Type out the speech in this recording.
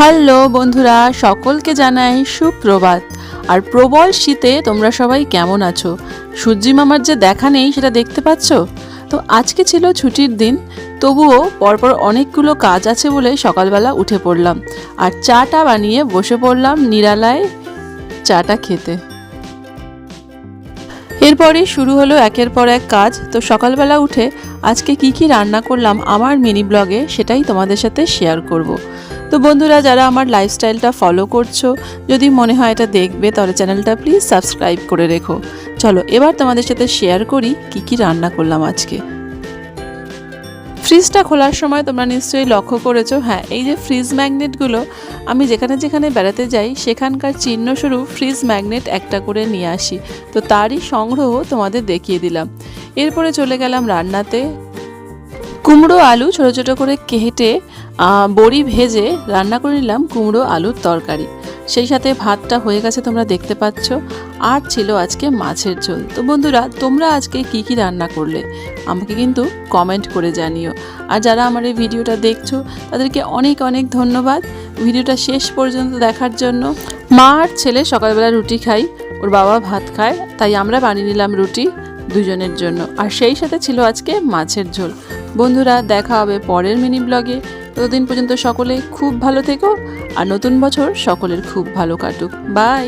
Hello বন্ধুরা, সকলকে জানাই সুপ্রভাত। আর প্রবল শীতে তোমরা সবাই কেমন আছো? সূর্যি মামার যে দেখা নেই সেটা দেখতে পাচ্ছ। তো আজকে ছিল ছুটির দিন, তবুও পরপর অনেকগুলো কাজ আছে বলে সকালবেলা উঠে পড়লাম আর চাটা বানিয়ে বসে পড়লাম নিরালায় চাটা খেতে। এরপরই শুরু হলো একের পর এক কাজ। তো সকালবেলা উঠে আজকে কি রান্না করলাম আমার মিনি ব্লগে সেটাই তোমাদের সাথে শেয়ার করব। তো বন্ধুরা, যারা আমার লাইফস্টাইলটা ফলো করছো, যদি মনে হয় এটা দেখবে তাহলে চ্যানেলটা প্লিজ সাবস্ক্রাইব করে রেখো। চলো এবার তোমাদের সাথে শেয়ার করি কি রান্না করলাম আজকে। ফ্রিজটা খোলার সময় তোমরা নিশ্চয়ই লক্ষ্য করেছো, হ্যাঁ, এই যে ফ্রিজ ম্যাগনেটগুলো আমি যেখানে যেখানে বেড়াতে যাই সেখানকার চিহ্নস্বরূপ ফ্রিজ ম্যাগনেট একটা করে নিয়ে আসি। তো তারই সংগ্রহ তোমাদের দেখিয়ে দিলাম। এরপরে চলে গেলাম রান্নাতে। কুমড়ো আলু ছোট ছোট করে কেটে বড়ি ভেজে রান্না করে নিলাম কুমড়ো আলুর তরকারি। সেই সাথে ভাতটা হয়ে গেছে তোমরা দেখতে পাচ্ছ। আর ছিল আজকে মাছের ঝোল। তো বন্ধুরা, তোমরা আজকে কি রান্না করলে আমাকে কিন্তু কমেন্ট করে জানিও। আর যারা আমার এই ভিডিওটা দেখছো তাদেরকে অনেক অনেক ধন্যবাদ ভিডিওটা শেষ পর্যন্ত দেখার জন্য। মা আর ছেলে সকালবেলা রুটি খাই, ওর বাবা ভাত খায়, তাই আমরা বানিয়ে নিলাম রুটি দুজনের জন্য। আর সেই সাথে ছিল আজকে মাছের ঝোল। বন্ধুরা, দেখা হবে পরের মিনি ব্লগে। ততদিন পর্যন্ত সকলে খুব ভালো থেকো আর নতুন বছর সকলের খুব ভালো কাটুক। বাই।